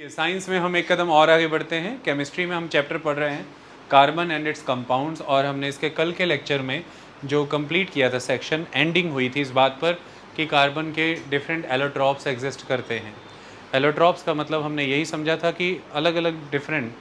Science में हम एक कदम और आगे बढ़ते हैं। केमिस्ट्री में हम चैप्टर पढ़ रहे हैं कार्बन एंड इट्स कंपाउंड्स, और हमने इसके कल के लेक्चर में जो कंप्लीट किया था सेक्शन, एंडिंग हुई थी इस बात पर कि कार्बन के डिफरेंट एलोट्रॉप्स एग्जिस्ट करते हैं। एलोट्रॉप्स का मतलब हमने यही समझा था कि अलग अलग डिफरेंट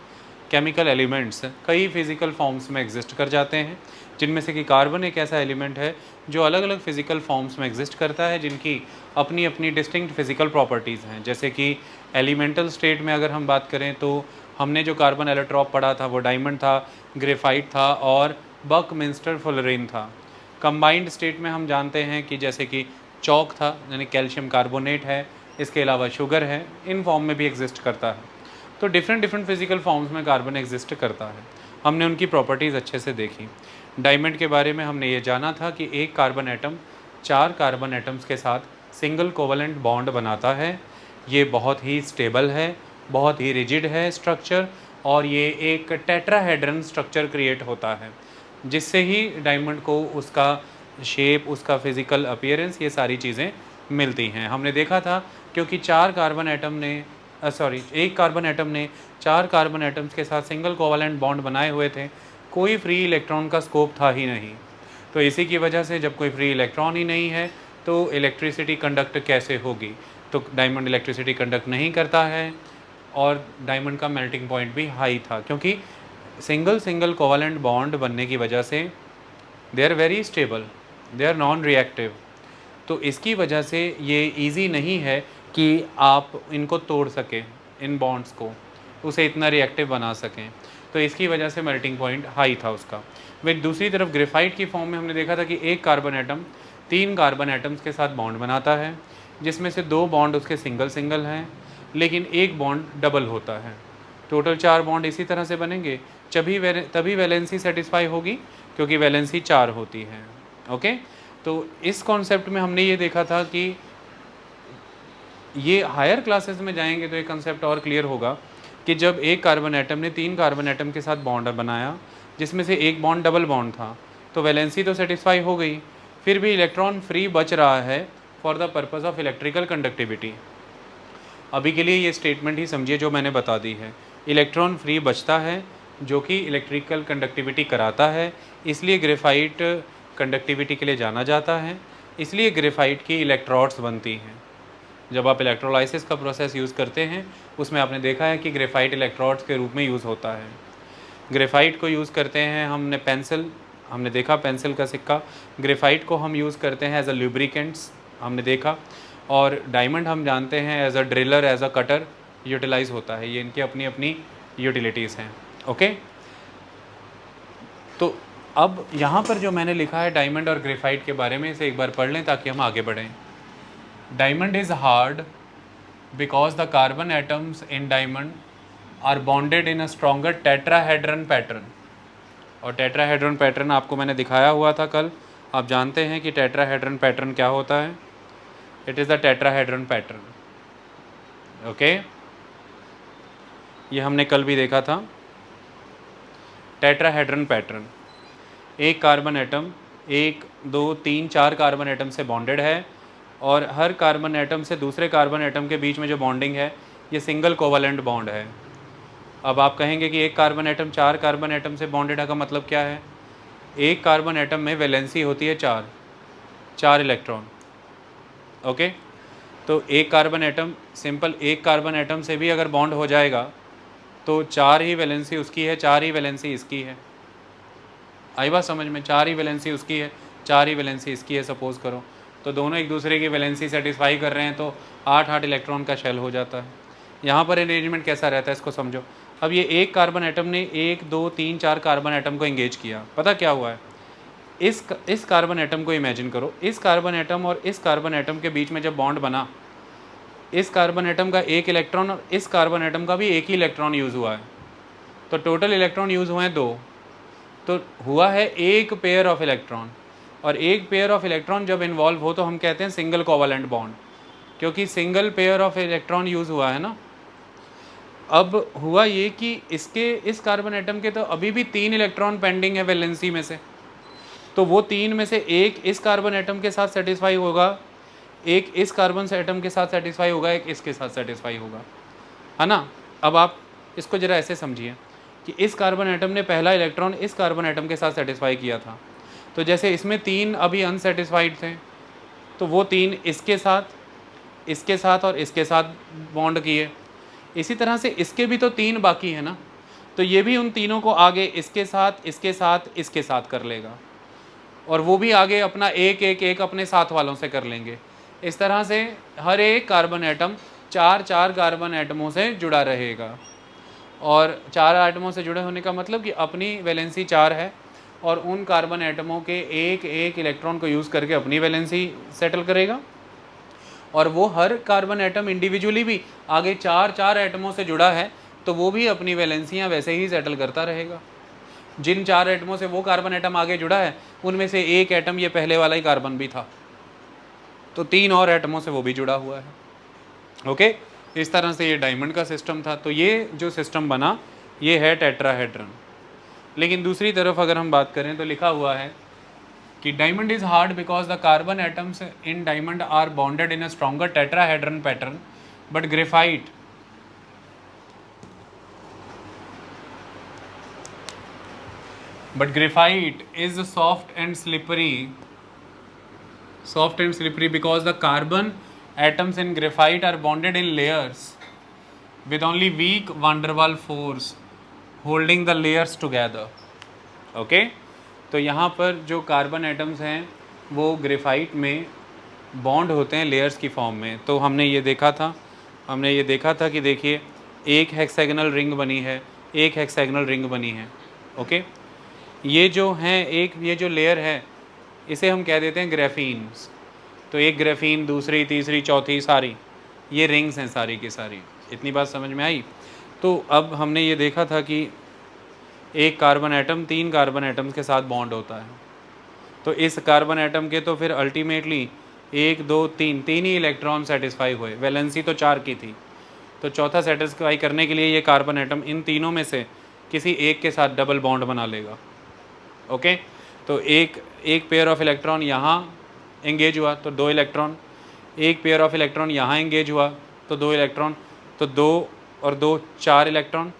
केमिकल एलिमेंट्स कई फिज़िकल फॉर्म्स में एग्जिस्ट कर जाते हैं, जिनमें से कि कार्बन एक ऐसा एलिमेंट है जो अलग अलग फिज़िकल फॉर्म्स में एग्जिस्ट करता है, जिनकी अपनी अपनी डिस्टिंक्ट फिज़िकल प्रॉपर्टीज़ हैं। जैसे कि एलिमेंटल स्टेट में अगर हम बात करें तो हमने जो कार्बन एलोट्रॉप पढ़ा था वो डायमंड था, ग्रेफाइट था और बकमिंस्टर फुलरेन था। कंबाइंड स्टेट में हम जानते हैं कि जैसे कि चौक था, यानी कैल्शियम कार्बोनेट है, इसके अलावा शुगर है, इन फॉर्म में भी एग्जिस्ट करता है। तो डिफरेंट डिफरेंट फिजिकल फॉर्म्स में कार्बन एग्जिस्ट करता है। हमने उनकी प्रॉपर्टीज़ अच्छे से देखी। डायमंड के बारे में हमने ये जाना था कि एक कार्बन एटम 4 कार्बन एटम्स के साथ सिंगल कोवलेंट बॉन्ड बनाता है। ये बहुत ही स्टेबल है, बहुत ही रिजिड है स्ट्रक्चर, और ये एक टेट्राहेड्रन स्ट्रक्चर क्रिएट होता है, जिससे ही डायमंड को उसका शेप, उसका फिज़िकल अपीयरेंस, ये सारी चीज़ें मिलती हैं। हमने देखा था क्योंकि एक कार्बन एटम ने 4 कार्बन एटम्स के साथ सिंगल कोवलेंट बॉन्ड बनाए हुए थे, कोई फ्री इलेक्ट्रॉन का स्कोप था ही नहीं। तो इसी की वजह से जब कोई फ्री इलेक्ट्रॉन ही नहीं है तो इलेक्ट्रिसिटी कंडक्ट कैसे होगी? तो डायमंड इलेक्ट्रिसिटी कंडक्ट नहीं करता है, और डायमंड का मेल्टिंग पॉइंट भी हाई था, क्योंकि सिंगल कोवलेंट बॉन्ड बनने की वजह से they are very stable, they are non reactive. तो इसकी वजह से ये इजी नहीं है कि आप इनको तोड़ सकें, इन बॉन्ड्स को, उसे इतना रिएक्टिव बना सकें। तो इसकी वजह से मेल्टिंग पॉइंट हाई था उसका। वही दूसरी तरफ ग्रेफाइट की फॉर्म में हमने देखा था कि एक कार्बन एटम 3 कार्बन एटम्स के साथ बॉन्ड बनाता है, जिसमें से 2 बॉन्ड उसके सिंगल है, लेकिन एक बॉन्ड डबल होता है। टोटल 4 बॉन्ड इसी तरह से बनेंगे, तभी वैलेंसी सेटिस्फाई होगी, क्योंकि वैलेंसी 4 होती है। ओके, तो इस कॉन्सेप्ट में हमने ये देखा था कि ये हायर क्लासेस में जाएंगे तो ये कंसेप्ट और क्लियर होगा कि जब एक कार्बन एटम ने 3 कार्बन एटम के साथ बॉन्ड बनाया, जिसमें से एक बॉन्ड डबल बॉन्ड था, तो वैलेंसी तो सेटिस्फाई हो गई, फिर भी इलेक्ट्रॉन फ्री बच रहा है for the purpose of electrical conductivity. अभी के लिए ये स्टेटमेंट ही समझिए जो मैंने बता दी है, इलेक्ट्रॉन फ्री बचता है जो कि इलेक्ट्रिकल कंडक्टिविटी कराता है, इसलिए ग्रेफाइट कंडक्टिविटी के लिए जाना जाता है, इसलिए ग्रेफाइट की इलेक्ट्रोड्स बनती हैं। जब आप इलेक्ट्रोलाइसिस का प्रोसेस यूज़ करते हैं, उसमें आपने देखा है कि ग्रेफाइट इलेक्ट्रोड्स के रूप में यूज़ होता है। ग्रेफाइट को यूज़ करते हैं हमने देखा पेंसिल का सिक्का, ग्रेफाइट को हम यूज़ करते हैं एज अ लुब्रिकेंट्स, हमने देखा, और डायमंड हम जानते हैं as a driller, as a cutter utilise होता है। ये इनकी अपनी अपनी यूटिलिटीज़ हैं। ओके, तो अब यहाँ पर जो मैंने लिखा है डायमंड और ग्रेफाइट के बारे में, इसे एक बार पढ़ लें ताकि हम आगे बढ़ें। Diamond is hard because the carbon atoms in diamond are bonded in a stronger tetrahedron pattern. और टेट्राहेड्रन पैटर्न आपको मैंने दिखाया हुआ था कल। आप जानते हैं कि टेट्राहेड्रन पैटर्न क्या होता है। It is the tetrahedron pattern. Okay, ये हमने कल भी देखा था। टेट्राहेड्रन पैटर्न, एक कार्बन एटम 1 2 3 4 कार्बन एटम से बॉन्डेड है, और हर कार्बन एटम से दूसरे कार्बन एटम के बीच में जो बॉन्डिंग है ये सिंगल कोवलेंट बॉन्ड है। अब आप कहेंगे कि एक कार्बन एटम 4 कार्बन एटम से बॉन्डेड है, का मतलब क्या है? एक कार्बन एटम में वैलेंसी होती है 4 इलेक्ट्रॉन। ओके, तो एक कार्बन एटम, सिंपल एक कार्बन एटम से भी अगर बॉन्ड हो जाएगा तो 4 ही वैलेंसी उसकी है, 4 ही वैलेंसी इसकी है। आई बात समझ में? 4 ही वैलेंसी उसकी है, 4 ही वैलेंसी इसकी है, सपोज़ करो, तो दोनों एक दूसरे की वैलेंसी सेटिस्फाई कर रहे हैं, तो 8 इलेक्ट्रॉन का शेल हो जाता है। यहाँ पर अरेंजमेंट कैसा रहता है इसको समझो। अब ये एक कार्बन एटम ने 1 2 3 4 कार्बन एटम को एंगेज किया, पता क्या हुआ है? इस कार्बन एटम को इमेजिन करो, इस कार्बन एटम और इस कार्बन एटम के बीच में जब बॉन्ड बना, इस कार्बन एटम का एक इलेक्ट्रॉन और इस कार्बन एटम का भी एक ही इलेक्ट्रॉन यूज़ हुआ है, तो टोटल इलेक्ट्रॉन यूज़ हुए हैं 2, तो हुआ है एक पेयर ऑफ इलेक्ट्रॉन। और एक पेयर ऑफ इलेक्ट्रॉन जब इन्वॉल्व हो तो हम कहते हैं सिंगल कोवलेंट बॉन्ड, क्योंकि single pair of electron use हुआ है ना। अब हुआ ये कि इस कार्बन एटम के तो अभी भी 3 इलेक्ट्रॉन पेंडिंग है वैलेंसी में से, तो वो 3 में से एक इस कार्बन एटम के साथ सेटिस्फाई होगा, एक इस कार्बन एटम के साथ सेटिस्फाई होगा, एक इसके साथ सेटिस्फाई होगा। है ना। अब आप इसको ज़रा ऐसे समझिए कि इस कार्बन एटम ने पहला इलेक्ट्रॉन इस कार्बन एटम के साथ सेटिस्फाई किया था, तो जैसे इसमें 3 अभी अनसेटिस्फाइड थे, तो वो 3 इसके साथ और इसके साथ बॉन्ड किए। इसी तरह से इसके भी तो 3 बाकी है ना, तो ये भी उन तीनों को आगे इसके साथ, इसके साथ, इसके साथ कर लेगा, और वो भी आगे अपना एक एक एक अपने साथ वालों से कर लेंगे। इस तरह से हर एक कार्बन एटम 4 कार्बन एटमों से जुड़ा रहेगा, और 4 एटमों से जुड़े होने का मतलब कि अपनी वैलेंसी 4 है, और उन कार्बन एटमों के एक एक इलेक्ट्रॉन को यूज़ करके अपनी वैलेंसी सेटल करेगा, और वो हर कार्बन एटम इंडिविजुअली भी आगे 4 एटमों से जुड़ा है, तो वो भी अपनी वैलेंसियाँ वैसे ही सेटल करता रहेगा। जिन 4 एटमों से वो कार्बन एटम आगे जुड़ा है, उनमें से एक एटम ये पहले वाला ही कार्बन भी था, तो 3 और एटमों से वो भी जुड़ा हुआ है। ओके, इस तरह से ये डायमंड का सिस्टम था। तो ये जो सिस्टम बना, ये है टेट्राहेड्रन। लेकिन दूसरी तरफ अगर हम बात करें तो लिखा हुआ है कि diamond is hard because the carbon atoms in diamond are bonded in a stronger tetrahedron pattern, but graphite is soft and slippery because the carbon atoms in graphite are bonded in layers with only weak van der Waals force holding the layers together. Okay, तो यहाँ पर जो carbon atoms हैं वो graphite में bond होते हैं layers की फॉर्म में। तो हमने ये देखा था कि देखिए, एक हेक्सागोनल रिंग बनी है, एक हेक्सागोनल रिंग बनी है। ओके, ये जो हैं, एक ये जो लेयर है, इसे हम कह देते हैं ग्रेफीन्स। तो एक ग्रेफीन, दूसरी, तीसरी, चौथी, सारी ये रिंग्स हैं सारी की सारी। इतनी बात समझ में आई। तो अब हमने ये देखा था कि एक कार्बन एटम 3 कार्बन एटम्स के साथ बॉन्ड होता है, तो इस कार्बन एटम के तो फिर अल्टीमेटली 1 2 3 ही इलेक्ट्रॉन सेटिस्फाई हुए, वैलेंसी तो 4 की थी, तो चौथा सेटिस्फाई करने के लिए ये कार्बन एटम इन तीनों में से किसी एक के साथ डबल बॉन्ड बना लेगा। ओके, तो एक पेयर ऑफ इलेक्ट्रॉन यहाँ एंगेज हुआ तो 2 इलेक्ट्रॉन, एक पेयर ऑफ इलेक्ट्रॉन यहाँ एंगेज हुआ तो 2 इलेक्ट्रॉन, तो 2 और 2 4 इलेक्ट्रॉन।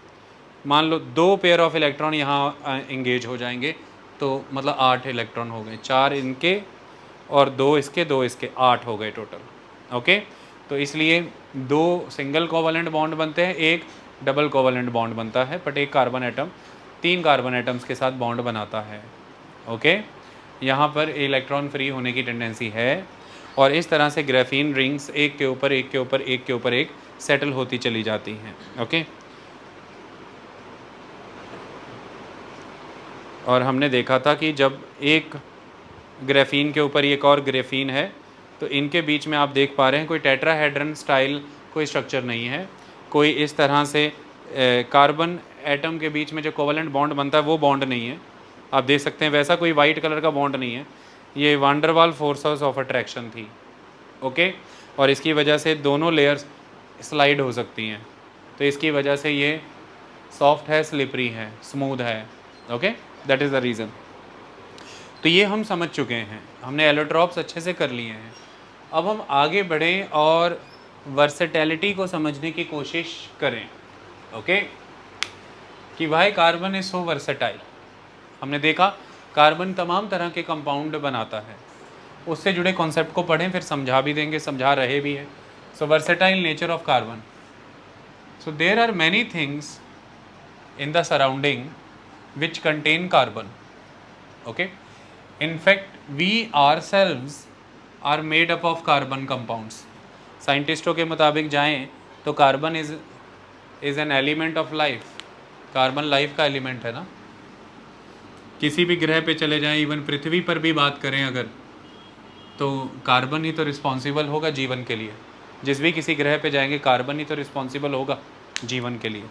मान लो 2 पेयर ऑफ इलेक्ट्रॉन यहाँ एंगेज हो जाएंगे, तो मतलब 8 इलेक्ट्रॉन हो गए, 4 इनके और 2 इसके, 2 इसके, 8 हो गए टोटल। ओके, तो इसलिए 2 सिंगल कोवलेंट बॉन्ड बनते हैं, एक डबल कोवलेंट बॉन्ड बनता है, बट एक कार्बन एटम 3 कार्बन एटम्स के साथ बॉन्ड बनाता है। ओके, यहाँ पर इलेक्ट्रॉन फ्री होने की टेंडेंसी है, और इस तरह से ग्राफीन रिंग्स एक के ऊपर एक के ऊपर एक के ऊपर एक सेटल होती चली जाती हैं। ओके, और हमने देखा था कि जब एक ग्राफीन के ऊपर एक और ग्राफीन है, तो इनके बीच में आप देख पा रहे हैं कोई टेट्राहेड्रन स्टाइल कोई स्ट्रक्चर नहीं है, कोई इस तरह से कार्बन एटम के बीच में जो कोवलेंट बॉन्ड बनता है वो बॉन्ड नहीं है। आप देख सकते हैं वैसा कोई वाइट कलर का बॉन्ड नहीं है, ये वान डर वाल फोर्सेस ऑफ अट्रैक्शन थी। ओके, और इसकी वजह से दोनों लेयर्स स्लाइड हो सकती हैं, तो इसकी वजह से ये सॉफ्ट है, स्लिपरी है, स्मूथ है। Okay, that is the reason. तो ये हम समझ चुके हैं, हमने एलोट्रॉप्स अच्छे से कर लिए हैं। अब हम आगे बढ़ें और वर्सेटैलिटी को समझने की कोशिश करें। ओके, कि why carbon is so versatile. हमने देखा कार्बन तमाम तरह के कंपाउंड बनाता है, उससे जुड़े कॉन्सेप्ट को पढ़ें, फिर समझा भी देंगे, समझा रहे भी हैं। So versatile nature of carbon. So there are many things in the surrounding which contain carbon. Okay, in fact we ourselves are made up of carbon compounds. साइंटिस्टों के मुताबिक जाएं तो carbon is an element of life. Carbon life का element है ना। किसी भी ग्रह पे चले जाएं, इवन पृथ्वी पर भी बात करें अगर, तो कार्बन ही तो रिस्पॉन्सिबल होगा जीवन के लिए। जिस भी किसी ग्रह पे जाएंगे कार्बन ही तो रिस्पॉन्सिबल होगा जीवन के लिए।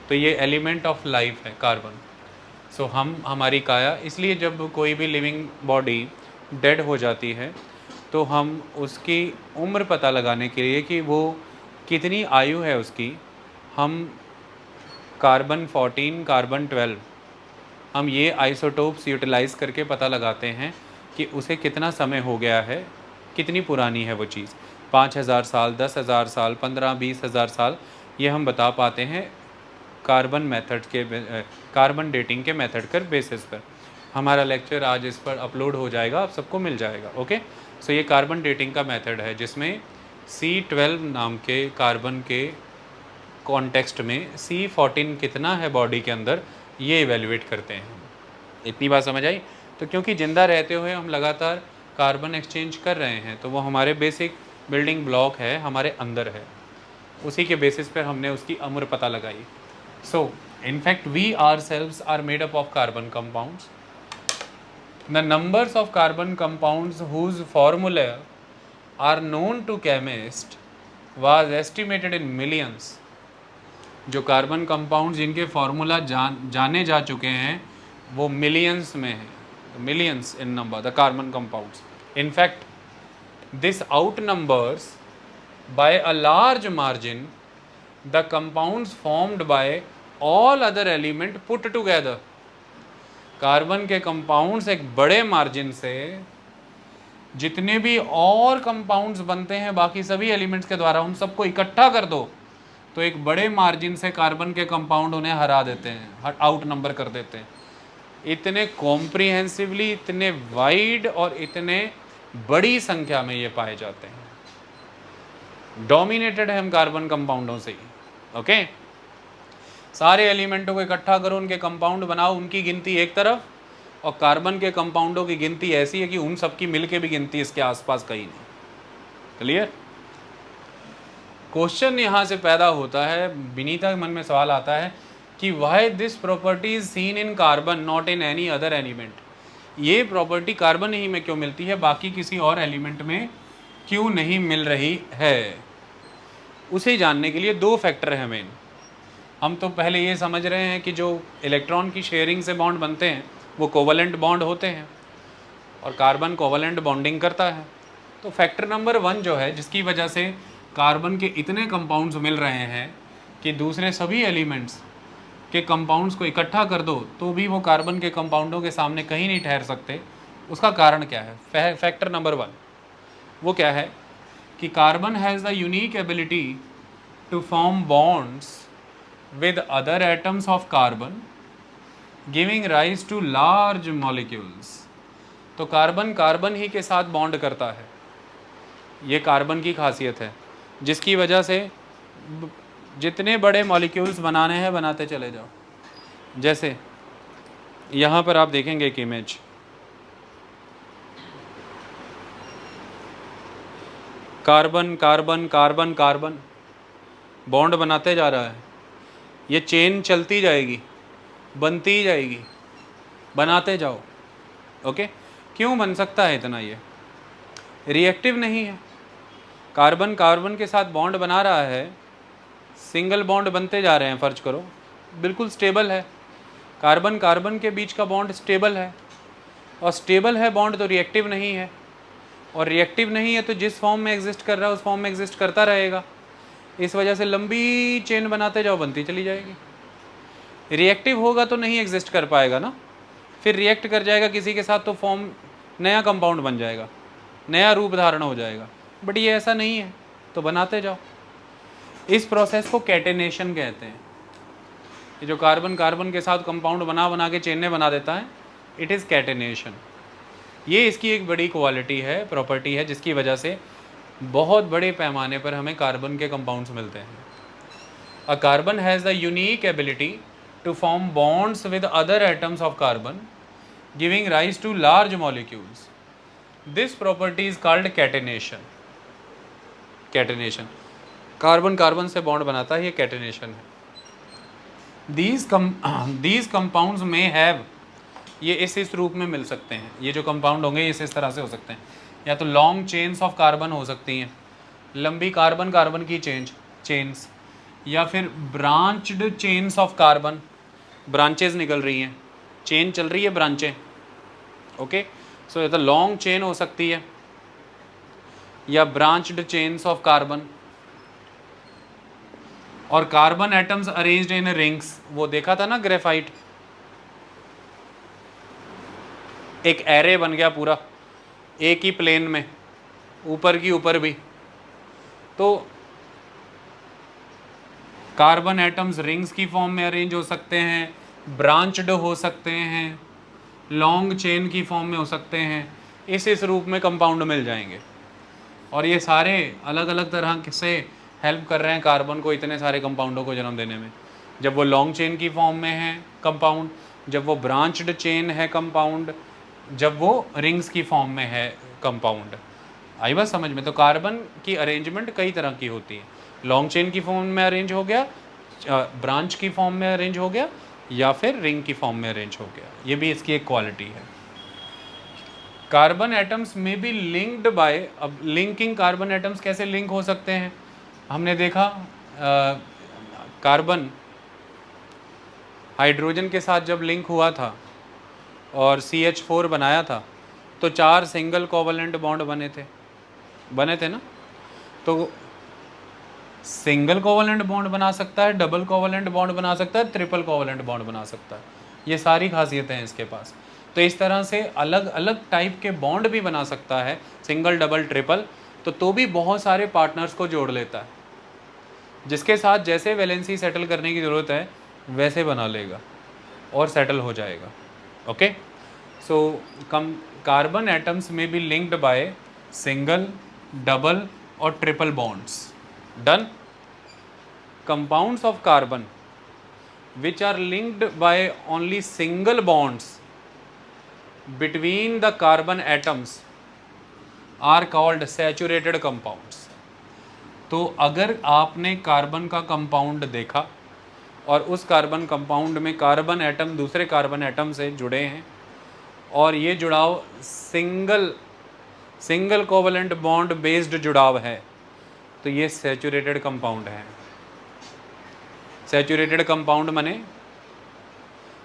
तो ये एलिमेंट ऑफ लाइफ है कार्बन। सो हमारी काया, इसलिए जब कोई भी लिविंग बॉडी डेड हो जाती है तो हम उसकी उम्र पता लगाने के लिए कि वो कितनी आयु है उसकी, हम कार्बन 14, कार्बन 12, हम ये आइसोटोप्स यूटिलाइज़ करके पता लगाते हैं कि उसे कितना समय हो गया है, कितनी पुरानी है वो चीज़। 5000 साल, 10,000 साल, 15-20 हज़ार साल, ये हम बता पाते हैं कार्बन मेथड के कार्बन डेटिंग के मेथड के बेसिस पर। हमारा लेक्चर आज इस पर अपलोड हो जाएगा, आप सबको मिल जाएगा। ओके, सो ये कार्बन डेटिंग का मेथड है जिसमें C12 नाम के कार्बन के कॉन्टेक्स्ट में C14 कितना है बॉडी के अंदर, ये इवेल्युएट करते हैं। इतनी बात समझ आई? तो क्योंकि ज़िंदा रहते हुए हम लगातार कार्बन एक्सचेंज कर रहे हैं, तो वो हमारे बेसिक बिल्डिंग ब्लॉक है, हमारे अंदर है, उसी के बेसिस पर हमने उसकी उम्र पता लगाई। So in fact we ourselves are made up of carbon compounds. The numbers of carbon compounds whose formula are known to chemist was estimated in millions. जो कार्बन कंपाउंड जिनके फार्मूला जाने जा चुके हैं वो मिलियंस में है, millions in number the carbon compounds. In fact this outnumbers by a large margin the compounds formed by all other element put together. Carbon के कंपाउंड्स एक बड़े मार्जिन से जितने भी और कंपाउंड्स बनते हैं बाकी सभी एलिमेंट्स के द्वारा, उन सबको इकट्ठा कर दो तो एक बड़े मार्जिन से कार्बन के कंपाउंड उन्हें हरा देते हैं, आउट नंबर कर देते हैं। इतने कॉम्प्रिहेंसिवली, इतने वाइड और इतने बड़ी संख्या में ये पाए जाते हैं। डोमिनेटेड है हम कार्बन कंपाउंडों से ही। ओके, सारे एलिमेंटों को इकट्ठा करो, उनके कंपाउंड बनाओ, उनकी गिनती एक तरफ, और कार्बन के कंपाउंडों की गिनती ऐसी है कि उन सबकी मिलके भी गिनती इसके आसपास कहीं नहीं। क्लियर? क्वेश्चन यहाँ से पैदा होता है, विनीता के मन में सवाल आता है कि why this property is seen in carbon not in any other element. ये प्रॉपर्टी कार्बन ही में क्यों मिलती है, बाकी किसी और एलिमेंट में क्यों नहीं मिल रही है? उसे जानने के लिए दो फैक्टर हैं मेन। हम तो पहले ये समझ रहे हैं कि जो इलेक्ट्रॉन की शेयरिंग से बॉन्ड बनते हैं वो कोवलेंट बॉन्ड होते हैं और कार्बन कोवलेंट बॉन्डिंग करता है। तो फैक्टर नंबर 1 जो है जिसकी वजह से कार्बन के इतने कंपाउंड्स मिल रहे हैं कि दूसरे सभी एलिमेंट्स के कंपाउंड्स को इकट्ठा कर दो तो भी वो कार्बन के कंपाउंडों के सामने कहीं नहीं ठहर सकते, उसका कारण क्या है? फैक्टर नंबर 1 वो क्या है कि carbon has the unique ability to form bonds with other atoms of carbon giving rise to large molecules। तो कार्बन कार्बन ही के साथ बॉन्ड करता है, ये कार्बन की खासियत है, जिसकी वजह से जितने बड़े मॉलिक्यूल्स बनाने हैं बनाते चले जाओ। जैसे यहाँ पर आप देखेंगे एक image, carbon carbon carbon carbon bond बनाते जा रहा है, ये चेन चलती जाएगी, बनती जाएगी, बनाते जाओ। ओके, क्यों बन सकता है इतना? ये रिएक्टिव नहीं है। कार्बन कार्बन के साथ बॉन्ड बना रहा है, सिंगल बॉन्ड बनते जा रहे हैं, फर्ज करो, बिल्कुल स्टेबल है। कार्बन कार्बन के बीच का बॉन्ड स्टेबल है, और स्टेबल है बॉन्ड तो रिएक्टिव नहीं है, और रिएक्टिव नहीं है तो जिस फॉर्म में एग्जिस्ट कर रहा है उस फॉर्म में एग्जिस्ट करता रहेगा। इस वजह से लंबी चेन बनाते जाओ, बनती चली जाएगी। रिएक्टिव होगा तो नहीं एग्जिस्ट कर पाएगा ना, फिर रिएक्ट कर जाएगा किसी के साथ तो फॉर्म, नया कंपाउंड बन जाएगा, नया रूप धारण हो जाएगा। बट ये ऐसा नहीं है, तो बनाते जाओ। इस प्रोसेस को कैटेनेशन कहते हैं। ये जो कार्बन कार्बन के साथ कंपाउंड बना बना के चेनें बना देता है, इट इज़ कैटेनेशन। ये इसकी एक बड़ी क्वालिटी है, प्रॉपर्टी है, जिसकी वजह से बहुत बड़े पैमाने पर हमें कार्बन के कंपाउंड्स मिलते हैं। A carbon has the unique ability to form bonds with other atoms of carbon giving rise to large molecules. This property is called catenation. Catenation, carbon carbon से बॉन्ड बनाता है, ये कैटेनेशन है। these compounds may have, ये इस रूप में मिल सकते हैं। ये जो कंपाउंड होंगे इस तरह से हो सकते हैं, या तो लॉन्ग चेन्स ऑफ कार्बन हो सकती हैं, लंबी कार्बन कार्बन की चेन्स, या फिर branched chains of carbon, branches निकल रही हैं, चेन चल रही है, ब्रांचें। ओके, सो या तो लॉन्ग चेन हो सकती है या ब्रांच्ड चेन्स ऑफ कार्बन। और carbon atoms arranged in rings, वो देखा था ना ग्रेफाइट, एक एरे बन गया पूरा एक ही प्लेन में, ऊपर की ऊपर भी। तो कार्बन एटम्स रिंग्स की फॉर्म में अरेंज हो सकते हैं, ब्रांच्ड हो सकते हैं, लॉन्ग चेन की फॉर्म में हो सकते हैं, इस रूप में कंपाउंड मिल जाएंगे। और ये सारे अलग अलग तरह से हेल्प कर रहे हैं कार्बन को इतने सारे कंपाउंडों को जन्म देने में। जब वो लॉन्ग चेन की फॉर्म में है कंपाउंड, जब वो ब्रांच्ड चेन है कंपाउंड, जब वो रिंग्स की फॉर्म में है कंपाउंड। आई बात समझ में? तो कार्बन की अरेंजमेंट कई तरह की होती है, लॉन्ग चेन की फॉर्म में अरेंज हो गया, ब्रांच की फॉर्म में अरेंज हो गया, या फिर रिंग की फॉर्म में अरेंज हो गया। ये भी इसकी एक क्वालिटी है। कार्बन एटम्स में बी लिंक्ड बाय, अब लिंकिंग कार्बन एटम्स कैसे लिंक हो सकते हैं? हमने देखा कार्बन हाइड्रोजन के साथ जब लिंक हुआ था और CH4 बनाया था तो 4 सिंगल कोवलेंट बॉन्ड बने थे ना। तो सिंगल कोवलेंट बॉन्ड बना सकता है, डबल कोवलेंट बॉन्ड बना सकता है, ट्रिपल कोवलेंट बॉन्ड बना सकता है। ये सारी खासियतें हैं इसके पास। तो इस तरह से अलग अलग टाइप के बॉन्ड भी बना सकता है, सिंगल, डबल, ट्रिपल। तो भी बहुत सारे पार्टनर्स को जोड़ लेता है, जिसके साथ जैसे वैलेंसी सेटल करने की ज़रूरत है वैसे बना लेगा और सेटल हो जाएगा। ओके, सो कार्बन एटम्स में be linked by single, double और triple bonds. Done. Compounds of carbon which are linked by only single bonds between the carbon atoms are called saturated compounds। तो अगर आपने carbon का compound देखा और उस carbon compound में कार्बन एटम दूसरे कार्बन एटम से जुड़े हैं और ये जुड़ाव सिंगल कोवलेंट बॉन्ड बेस्ड जुड़ाव है, तो ये सैचुरेटेड कंपाउंड है। सैचुरेटेड कंपाउंड माने,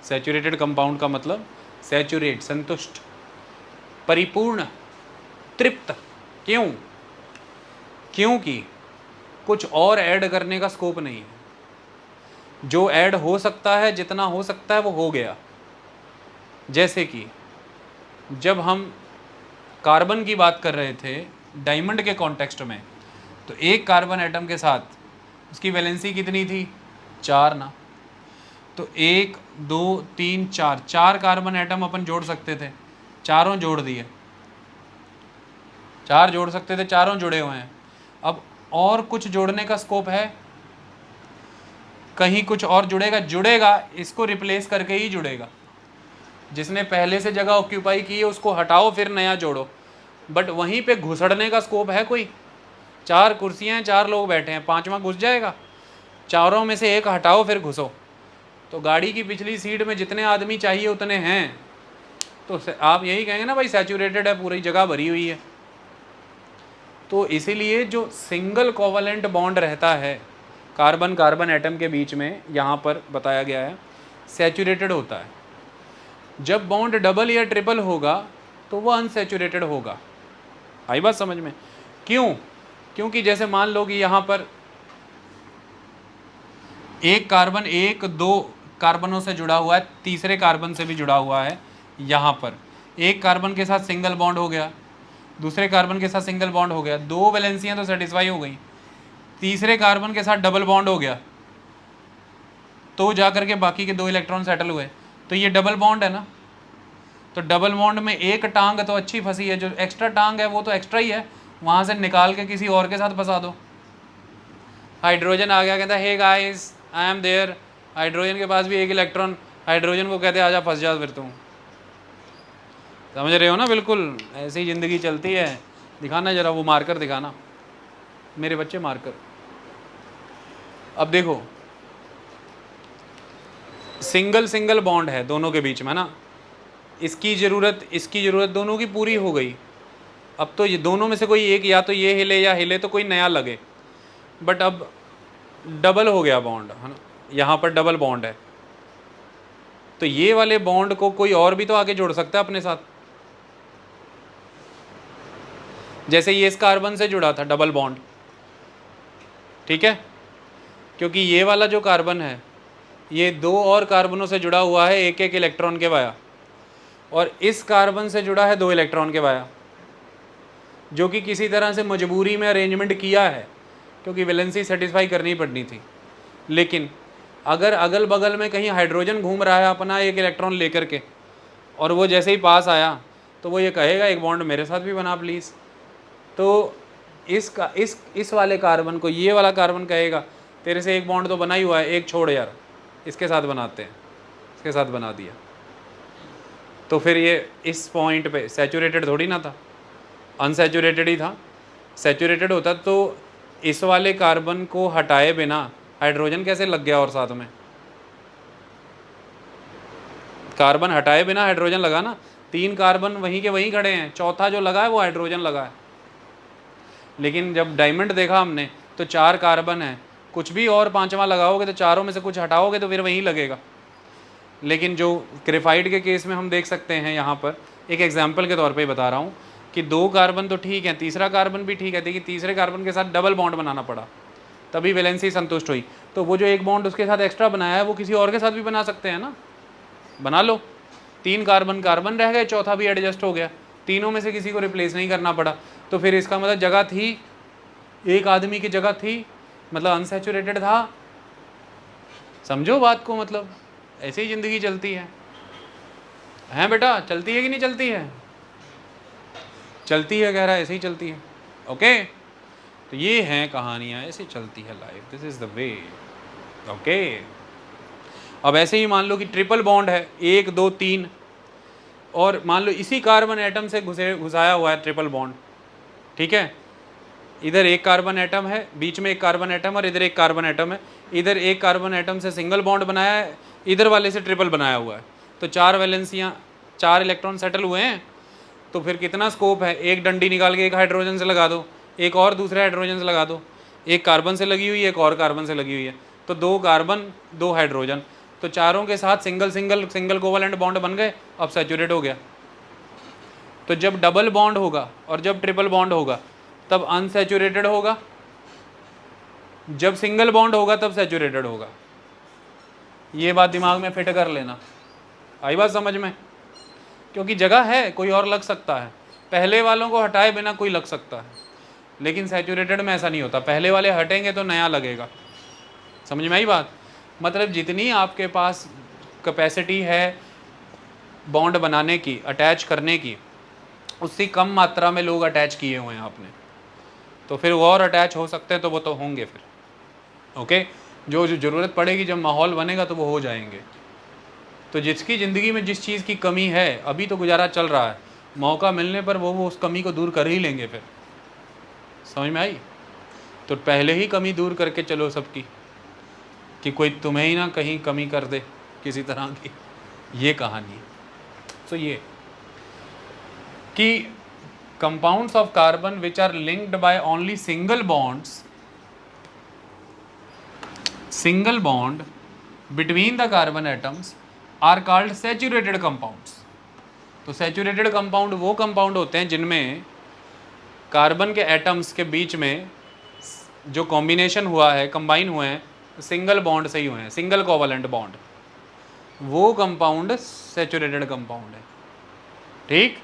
सैचुरेटेड कंपाउंड का मतलब सैचुरेट, संतुष्ट, परिपूर्ण, तृप्त। क्यों? क्योंकि कुछ और ऐड करने का स्कोप नहीं है। जो ऐड हो सकता है, जितना हो सकता है वो हो गया। जैसे कि जब हम कार्बन की बात कर रहे थे डायमंड के कॉन्टेक्स्ट में, तो एक कार्बन एटम के साथ उसकी वैलेंसी कितनी थी? 4 ना। तो 1 2 3 4 कार्बन एटम अपन जोड़ सकते थे, चारों जोड़ दिए। 4 जोड़ सकते थे, चारों जुड़े हुए हैं। अब और कुछ जोड़ने का स्कोप है? कहीं कुछ और जुड़ेगा, इसको रिप्लेस करके ही जुड़ेगा। जिसने पहले से जगह ऑक्यूपाई की है उसको हटाओ, फिर नया जोड़ो। बट वहीं पे घुसड़ने का स्कोप है कोई? 4 कुर्सियाँ हैं, 4 लोग बैठे हैं, 5वां घुस जाएगा? चारों में से एक हटाओ फिर घुसो। तो गाड़ी की पिछली सीट में जितने आदमी चाहिए उतने हैं, तो आप यही कहेंगे ना भाई सैचुरेटेड है, पूरी जगह भरी हुई है। तो इसीलिए जो सिंगल कोवलेंट बॉन्ड रहता है कार्बन कार्बन एटम के बीच में, यहाँ पर बताया गया है सैचुरेटेड होता है। जब बॉन्ड डबल या ट्रिपल होगा तो वह अनसैचुरेटेड होगा। आई बात समझ में? क्यों? क्योंकि जैसे मान लो कि यहाँ पर एक कार्बन 1 2 कार्बनों से जुड़ा हुआ है, तीसरे कार्बन से भी जुड़ा हुआ है। यहाँ पर एक कार्बन के साथ सिंगल बॉन्ड हो गया, दूसरे कार्बन के साथ सिंगल बॉन्ड हो गया, 2 वैलेंसियाँ तो सेटिस्फाई हो गई। तीसरे कार्बन के साथ डबल बॉन्ड हो गया तो जाकर के बाकी के 2 इलेक्ट्रॉन सेटल हुए, तो ये डबल बॉन्ड है ना। तो डबल बॉन्ड में एक टांग तो अच्छी फंसी है, जो एक्स्ट्रा टांग है वो तो एक्स्ट्रा ही है, वहाँ से निकाल के किसी और के साथ फंसा दो। हाइड्रोजन आ गया, कहता है hey guys I am there. Hydrogen के पास भी एक इलेक्ट्रॉन, हाइड्रोजन को कहते हैं आजा फंस जा फिर तुम। समझ रहे हो ना? बिल्कुल ऐसी ज़िंदगी चलती है। दिखाना जरा वो मार्कर, दिखाना मेरे बच्चे मार्कर। अब देखो सिंगल बॉन्ड है दोनों के बीच में ना, इसकी ज़रूरत दोनों की पूरी हो गई। अब तो ये दोनों में से कोई एक, या तो ये हिले या हिले तो कोई नया लगे। बट अब डबल हो गया बॉन्ड, है ना, यहाँ पर डबल बॉन्ड है, तो ये वाले बॉन्ड को कोई और भी तो आगे जोड़ सकता है अपने साथ। जैसे ये इस कार्बन से जुड़ा था डबल बॉन्ड, ठीक है, क्योंकि ये वाला जो कार्बन है ये 2 और कार्बनों से जुड़ा हुआ है एक एक इलेक्ट्रॉन के वाया, और इस कार्बन से जुड़ा है 2 इलेक्ट्रॉन के वाया, जो कि किसी तरह से मजबूरी में अरेंजमेंट किया है क्योंकि वैलेंसी सेटिस्फाई करनी पड़नी थी। लेकिन अगर अगल बगल में कहीं हाइड्रोजन घूम रहा है अपना एक इलेक्ट्रॉन लेकर के, और वो जैसे ही पास आया तो वो ये कहेगा एक बॉन्ड मेरे साथ भी बना प्लीज़। तो इस वाले कार्बन को ये वाला कार्बन कहेगा तेरे से एक बॉन्ड तो बना ही हुआ है, एक छोड़ यार, इसके साथ बनाते हैं, इसके साथ बना दिया। तो फिर ये इस पॉइंट पे सैचुरेटेड थोड़ी ना था, अनसैचुरेटेड ही था। सैचुरेटेड होता तो इस वाले कार्बन को हटाए बिना हाइड्रोजन कैसे लग गया, और साथ में कार्बन हटाए बिना हाइड्रोजन लगा ना, 3 कार्बन वहीं के वहीं खड़े हैं, चौथा जो लगा है वो हाइड्रोजन लगा है। लेकिन जब डायमंड देखा हमने तो 4 कार्बन है, कुछ भी और 5वां लगाओगे तो चारों में से कुछ हटाओगे तो फिर वहीं लगेगा। लेकिन जो ग्रेफाइट के केस में हम देख सकते हैं, यहाँ पर एक एग्जाम्पल के तौर पे बता रहा हूँ कि 2 कार्बन तो ठीक है, तीसरा कार्बन भी ठीक है, देखिए तीसरे कार्बन के साथ डबल बॉन्ड बनाना पड़ा, तभी वैलेंसी संतुष्ट हुई। तो वो जो एक बॉन्ड उसके साथ एक्स्ट्रा बनाया है वो किसी और के साथ भी बना सकते हैं ना, बना लो। 3 कार्बन कार्बन रह गए, चौथा भी एडजस्ट हो गया, तीनों में से किसी को रिप्लेस नहीं करना पड़ा। तो फिर इसका मतलब जगह थी, एक आदमी की जगह थी, मतलब अनसैचुरेटेड था। समझो बात को, मतलब ऐसे ही ज़िंदगी चलती है। हैं बेटा, चलती है कि नहीं चलती है? चलती है, कह रहा है ऐसे ही चलती है। ओके, तो ये हैं कहानियाँ, ऐसे चलती है life, this is the way. Okay, अब ऐसे ही मान लो कि ट्रिपल बॉन्ड है, 1 2 3, और मान लो इसी कार्बन एटम से घुसाया हुआ है ट्रिपल बॉन्ड, ठीक है। इधर एक कार्बन एटम है, बीच में एक कार्बन एटम, और इधर एक कार्बन एटम है। इधर एक कार्बन एटम से सिंगल बॉन्ड बनाया है, इधर वाले से ट्रिपल बनाया हुआ है। तो 4 वैलेंसियाँ, 4 इलेक्ट्रॉन सेटल हुए हैं। तो फिर कितना स्कोप है, एक डंडी निकाल के एक हाइड्रोजन से लगा दो, एक और दूसरे हाइड्रोजन से लगा दो, एक कार्बन से लगी हुई है, एक और कार्बन से लगी हुई है, तो 2 कार्बन 2 हाइड्रोजन, तो चारों के साथ single single single covalent bond बन गए, अब सैचुरेट हो गया। तो जब डबल बॉन्ड होगा और जब ट्रिपल बॉन्ड होगा तब अनसैचुरेटेड होगा, जब सिंगल बॉन्ड होगा तब सैचुरेटेड होगा। ये बात दिमाग में फिट कर लेना, आई बात समझ में? क्योंकि जगह है, कोई और लग सकता है, पहले वालों को हटाए बिना कोई लग सकता है, लेकिन सैचुरेटेड में ऐसा नहीं होता, पहले वाले हटेंगे तो नया लगेगा। समझ में आई बात? मतलब जितनी आपके पास कैपेसिटी है बॉन्ड बनाने की, अटैच करने की, उससे कम मात्रा में लोग अटैच किए हुए हैं आपने, तो फिर वो और अटैच हो सकते हैं, तो वो तो होंगे फिर। ओके, जो ज़रूरत पड़ेगी, जब माहौल बनेगा तो वो हो जाएंगे। तो जिसकी ज़िंदगी में जिस चीज़ की कमी है, अभी तो गुजारा चल रहा है, मौका मिलने पर वो उस कमी को दूर कर ही लेंगे फिर। समझ में आई? तो पहले ही कमी दूर करके चलो सबकी, कि कोई तुम्हें ही ना कहीं कमी कर दे किसी तरह की, ये कहानी। तो ये कि compounds of carbon which are linked by only single bond between the carbon atoms are called saturated compounds। तो सैचुरेटेड कंपाउंड वो कंपाउंड होते हैं जिनमें कार्बन के एटम्स के बीच में जो कॉम्बिनेशन हुआ है, कंबाइन हुए हैं, सिंगल बॉन्ड से ही हुए हैं, सिंगल कोवलेंट बॉन्ड, वो कंपाउंड सैचुरेटेड कंपाउंड है। ठीक,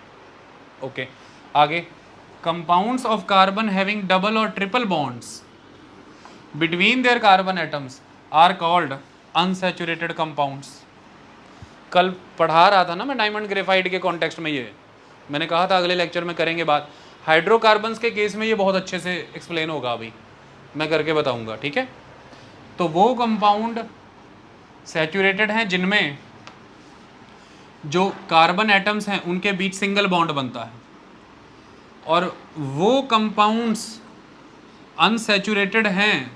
ओके। आगे, compounds of carbon having double और triple bonds between their carbon atoms are called unsaturated compounds. कल पढ़ा रहा था ना मैं डायमंड ग्रेफाइट के कॉन्टेक्स्ट में, ये मैंने कहा था अगले लेक्चर में करेंगे बात। हाइड्रोकार्बन्स के केस में ये बहुत अच्छे से एक्सप्लेन होगा, अभी मैं करके बताऊंगा, ठीक है। तो वो कंपाउंड सैचुरेटेड हैं जिनमें जो कार्बन एटम्स हैं उनके बीच सिंगल बॉन्ड बनता है, और वो कंपाउंड्स अनसैचुरेटेड हैं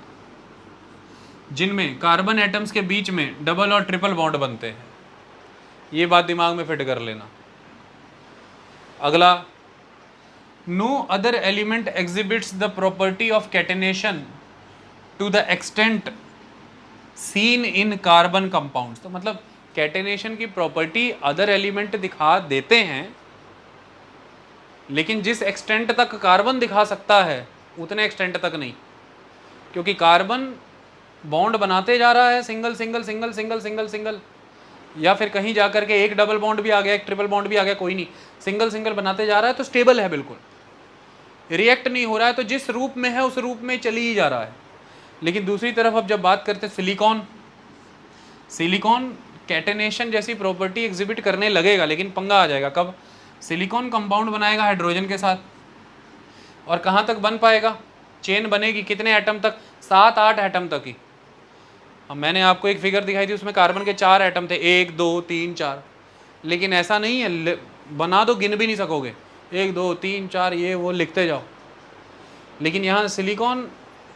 जिनमें कार्बन एटम्स के बीच में डबल और ट्रिपल बॉन्ड बनते हैं। ये बात दिमाग में फिट कर लेना। अगला, no other element exhibits the property of catenation to the extent seen in carbon compounds. तो मतलब कैटेनेशन की प्रॉपर्टी अदर एलिमेंट दिखा देते हैं, लेकिन जिस एक्सटेंट तक कार्बन दिखा सकता है उतने एक्सटेंट तक नहीं, क्योंकि कार्बन बॉन्ड बनाते जा रहा है, single single single single single single, या फिर कहीं जा करके एक डबल बॉन्ड भी आ गया, एक ट्रिपल बॉन्ड भी आ गया, कोई नहीं, सिंगल सिंगल बनाते जा रहा है, तो स्टेबल है, बिल्कुल रिएक्ट नहीं हो रहा है, तो जिस रूप में है उस रूप में चली ही जा रहा है। लेकिन दूसरी तरफ अब जब बात करते हैं सिलिकॉन, सिलिकॉन कैटेनेशन जैसी प्रॉपर्टी एग्जिबिट करने लगेगा, लेकिन पंगा आ जाएगा कब? सिलिकॉन कंपाउंड बनाएगा हाइड्रोजन के साथ, और कहाँ तक बन पाएगा? चेन बनेगी कितने एटम तक? 7-8 एटम तक ही। अब मैंने आपको एक फिगर दिखाई थी, उसमें कार्बन के 4 एटम थे, 1 2 3 4, लेकिन ऐसा नहीं है, बना दो गिन भी नहीं सकोगे, 1 2 3 4 ये वो लिखते जाओ। लेकिन यहाँ सिलिकॉन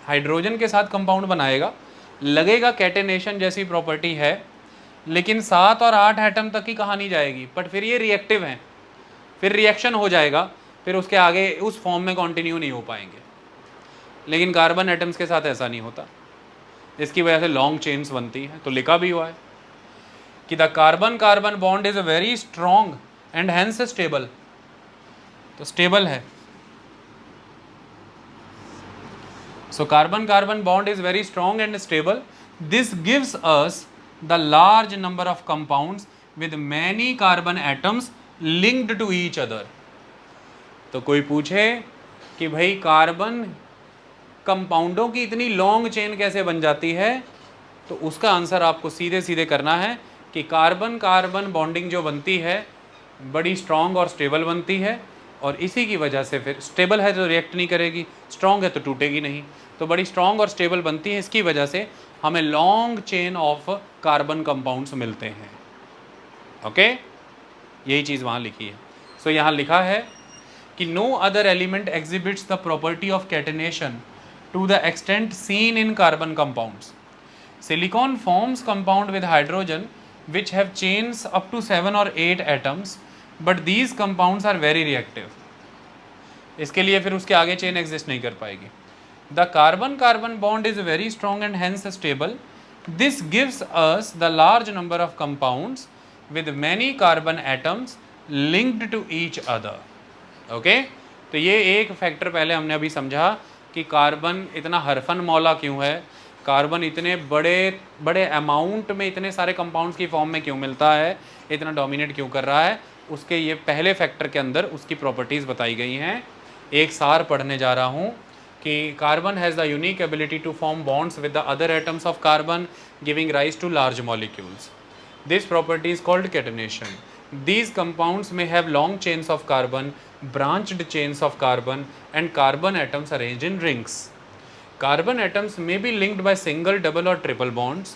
हाइड्रोजन के साथ कंपाउंड बनाएगा, लगेगा कैटेनेशन जैसी प्रॉपर्टी है, लेकिन 7 और 8 एटम तक ही कहानी जाएगी। बट फिर ये रिएक्टिव हैं, फिर रिएक्शन हो जाएगा, फिर उसके आगे उस फॉर्म में कंटिन्यू नहीं हो पाएंगे। लेकिन कार्बन एटम्स के साथ ऐसा नहीं होता, इसकी वजह से लॉन्ग चेन्स बनती है। तो लिखा भी हुआ है कि the carbon carbon bond is very strong and hence stable. तो स्टेबल है, so carbon carbon bond is very strong and stable. This gives us the large number of compounds with many carbon atoms linked to each other. तो कोई पूछे कि भाई carbon कंपाउंडों की इतनी long chain कैसे बन जाती है, तो उसका आंसर आपको सीधे सीधे करना है कि कार्बन कार्बन बॉन्डिंग जो बनती है बड़ी स्ट्रॉन्ग और स्टेबल बनती है, और इसी की वजह से फिर स्टेबल है तो रिएक्ट नहीं करेगी, स्ट्रॉन्ग है तो टूटेगी नहीं, तो बड़ी स्ट्रॉन्ग और स्टेबल बनती है। इसकी वजह से हमें long chain of carbon compounds मिलते हैं। ओके, यही चीज़ वहाँ लिखी है। सो यहाँ लिखा है कि no other element exhibits the property of catenation to the extent seen in carbon compounds. Silicon forms compound with hydrogen which have chains up to 7 or 8 atoms, but these compounds are very reactive. इसके लिए फिर उसके आगे chain exist नहीं कर पाएगी। The carbon carbon bond is very strong and hence stable. This gives us the large number of compounds with many carbon atoms linked to each other. Okay? तो ये एक फैक्टर पहले हमने अभी समझा कि कार्बन इतना हरफन मौला क्यों है, कार्बन इतने बड़े बड़े अमाउंट में इतने सारे कंपाउंड्स की फॉर्म में क्यों मिलता है, इतना डोमिनेट क्यों कर रहा है, उसके ये पहले फैक्टर के अंदर उसकी प्रॉपर्टीज़ बताई गई हैं। एक सार पढ़ने जा रहा हूँ कि carbon has the unique ability to form bonds with the other atoms of carbon giving rise to large molecules. This property is called catenation. These compounds may have long chains of carbon, branched chains of carbon, and carbon atoms arranged in rings. Carbon atoms may be linked by single, double, or triple bonds.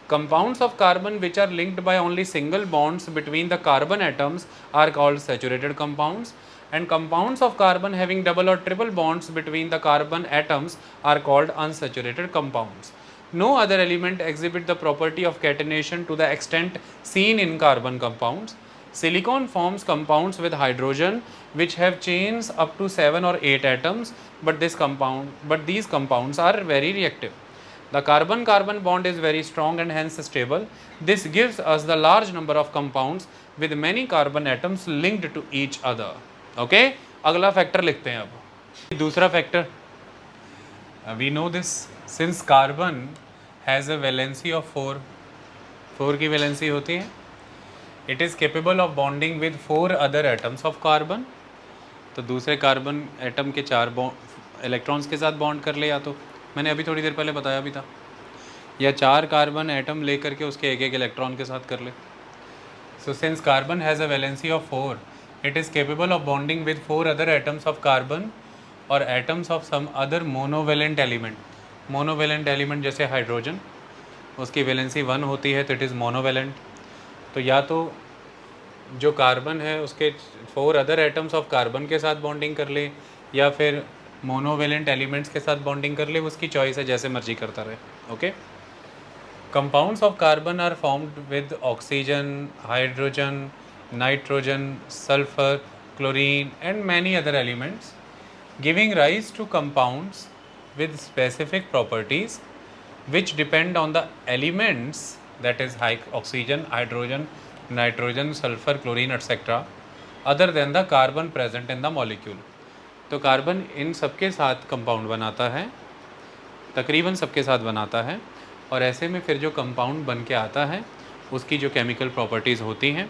Compounds of carbon which are linked by only single bonds between the carbon atoms are called saturated compounds, and compounds of carbon having double or triple bonds between the carbon atoms are called unsaturated compounds. No other element exhibit the property of catenation to the extent seen in carbon compounds. Silicon forms compounds with hydrogen which have chains up to 7 or 8 atoms, but these compounds are very reactive. The carbon-carbon bond is very strong and hence stable. This gives us the large number of compounds with many carbon atoms linked to each other. Okay? अगला factor लिखते हैं अब। दूसरा factor, we know this since carbon has a valency of 4 की valency होती है, it is capable of bonding with 4 other atoms of carbon. तो दूसरे कार्बन एटम के 4 इलेक्ट्रॉन्स के साथ बॉन्ड कर ले, या तो मैंने अभी थोड़ी देर पहले बताया भी था, या 4 कार्बन एटम लेकर के उसके एक इलेक्ट्रॉन के साथ कर ले. So since carbon has a valency of 4, it is capable of bonding with 4 other atoms of carbon और atoms of some other monovalent element. Monovalent element जैसे हाइड्रोजन, उसकी वैलेंसी 1 होती है तो इट इज़ मोनोवेलेंट. तो या तो जो कार्बन है उसके 4 अदर एटम्स ऑफ कार्बन के साथ बॉन्डिंग कर ले, या फिर मोनोवेलेंट एलिमेंट्स के साथ बॉन्डिंग कर ले, उसकी चॉइस है, जैसे मर्जी करता रहे. Okay. Compounds of carbon are formed with oxygen, hydrogen, nitrogen, sulphur, chlorine and many other elements, giving rise to compounds with specific properties which depend on the elements, that is oxygen, hydrogen, nitrogen, sulfur, chlorine etc., other than the carbon present in the molecule. तो carbon in सबके साथ compound बनाता है, तकरीबन सबके साथ बनाता है, और ऐसे में फिर जो कंपाउंड बन के आता है उसकी जो केमिकल प्रॉपर्टीज़ होती हैं